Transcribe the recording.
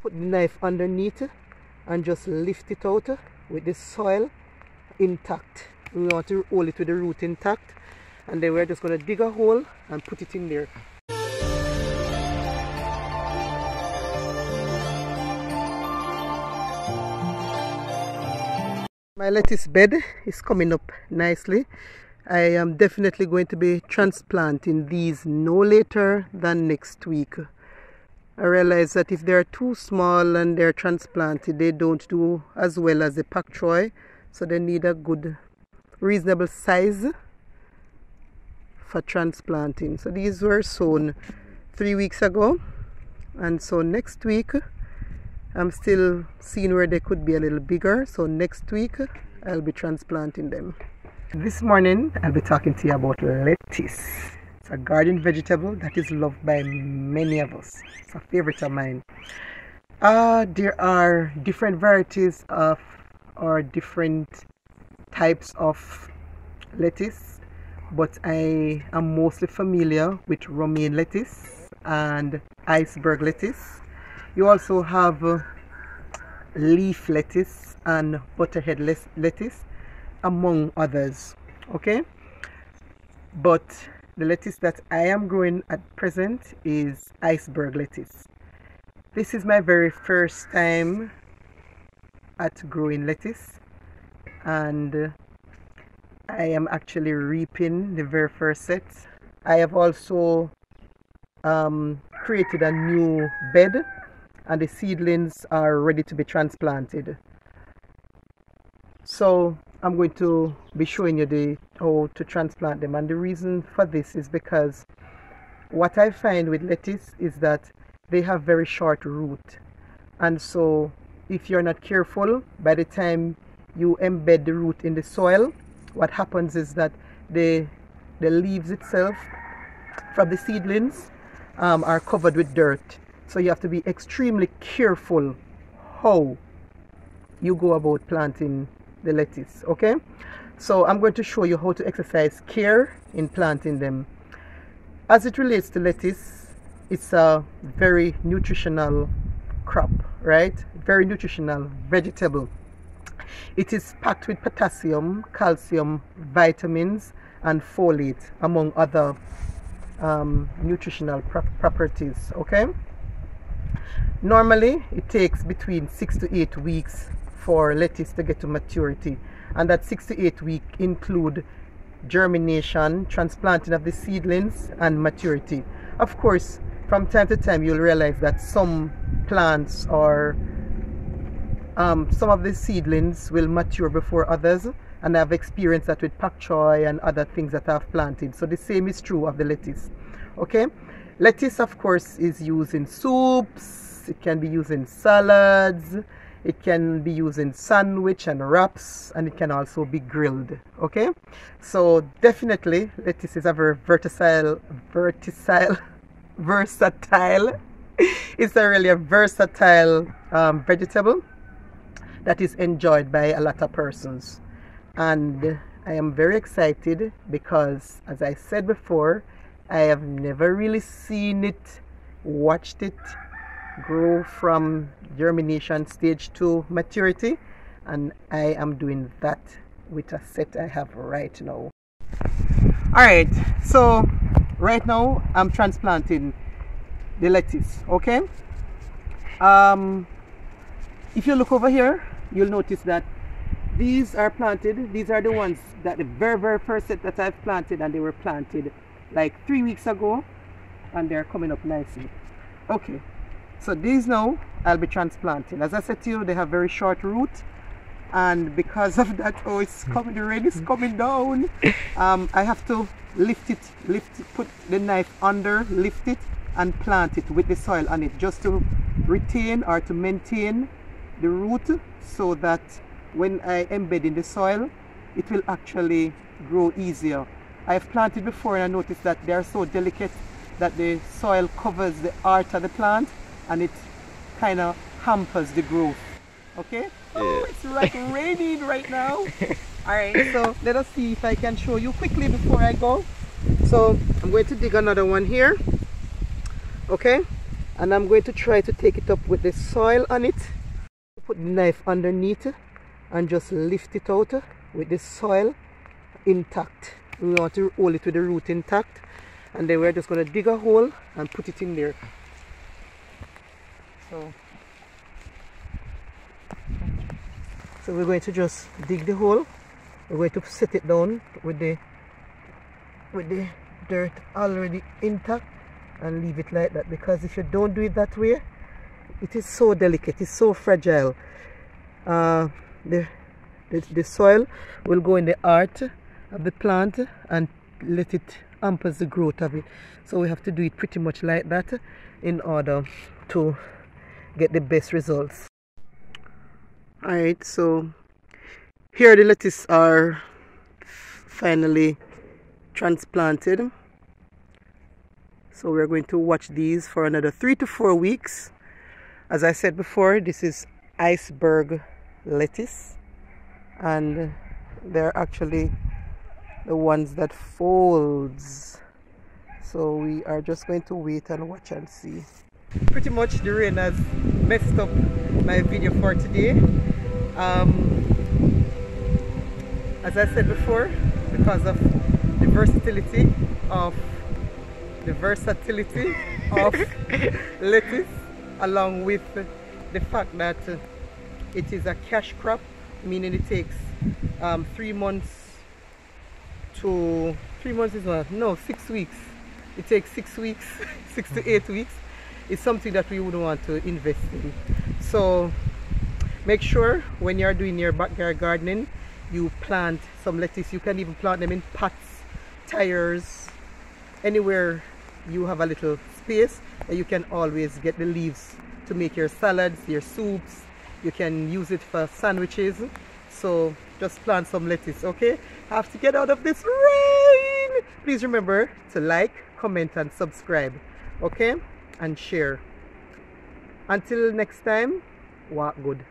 put the knife underneath and just lift it out with the soil intact. We want to hold it with the root intact, and then we're just going to dig a hole and put it in there. My lettuce bed is coming up nicely. I am definitely going to be transplanting these no later than next week. I realize that if they're too small and they're transplanted, they don't do as well as the pak choi, so they need a good reasonable size for transplanting. So these were sown 3 weeks ago, and so next week I'm still seeing where they could be a little bigger, so next week I'll be transplanting them. This morning I'll be talking to you about lettuce. It's a garden vegetable that is loved by many of us. It's a favorite of mine. There are different varieties of or different types of lettuce, but I am mostly familiar with romaine lettuce and iceberg lettuce. You also have leaf lettuce and butterhead lettuce, among others. Okay, but the lettuce that I am growing at present is iceberg lettuce. This is my very first time at growing lettuce, and I am actually reaping the very first set. I have also created a new bed, and the seedlings are ready to be transplanted. So I'm going to be showing you how to transplant them, and the reason for this is because what I find with lettuce is that they have very short root, and so if you're not careful, by the time you embed the root in the soil, what happens is that the leaves itself from the seedlings are covered with dirt. So you have to be extremely careful how you go about planting the lettuce. Okay, so I'm going to show you how to exercise care in planting them. As it relates to lettuce, it's a very nutritional crop, right? Very nutritional vegetable. It is packed with potassium, calcium, vitamins, and folate, among other nutritional properties. Okay, normally it takes between 6 to 8 weeks for lettuce to get to maturity, and that 6 to 8 weeks include germination, transplanting of the seedlings, and maturity. Of course, from time to time you'll realize that some plants or some of the seedlings will mature before others, and I've experienced that with pak choi and other things that I've planted. So the same is true of the lettuce. Okay, lettuce of course is used in soups, it can be used in salads, it can be used in sandwich and wraps, and it can also be grilled. Okay, so definitely lettuce is a very versatile it's really a versatile vegetable that is enjoyed by a lot of persons, and I am very excited because, as I said before, I have never really seen it, watched it grow from germination stage to maturity, and I am doing that with a set I have right now. Alright, so right now I'm transplanting the lettuce. Okay, if you look over here, you'll notice that these are planted. These are the ones that the very first set that I've planted, and they were planted like 3 weeks ago, and they're coming up nicely. Okay, so these now I'll be transplanting. As I said to you, they have very short root, and because of that, oh, it's coming, the rain is coming down. I have to lift it, put the knife under, lift it, and plant it with the soil on it, just to retain or to maintain the root, so that when I embed in the soil, it will actually grow easier. I've planted before, and I noticed that they are so delicate that the soil covers the heart of the plant, and it kind of hampers the growth. Okay? Yeah. Oh, it's like raining right now. Alright, so let us see if I can show you quickly before I go. So I'm going to dig another one here. Okay, and I'm going to try to take it up with the soil on it. Put the knife underneath and just lift it out with the soil intact. We want to hold it with the root intact, and then we're just going to dig a hole and put it in there. So we're going to just dig the hole. We're going to set it down with the dirt already intact and leave it like that, because if you don't do it that way, it is so delicate, it's so fragile. The soil will go in the heart of the plant and let it hamper the growth of it. So we have to do it pretty much like that in order to get the best results. Alright, so here the lettuce are finally transplanted. So we're going to watch these for another 3 to 4 weeks. As I said before, this is iceberg lettuce, and they're actually the ones that folds. So we are just going to wait and watch and see. Pretty much the rain has messed up my video for today. As I said before, because of the versatility of lettuce, along with the fact that it is a cash crop, meaning it takes 3 months to 6 weeks. It takes 6 weeks 6 to 8 weeks. It's something that we would want to invest in. So make sure when you're doing your backyard gardening, you plant some lettuce. You can even plant them in pots, tires, anywhere you have a little space, and you can always get the leaves to make your salads, your soups. You can use it for sandwiches. So just plant some lettuce, okay? I have to get out of this rain. Please remember to like, comment and subscribe, okay? And share. Until next time, walk good.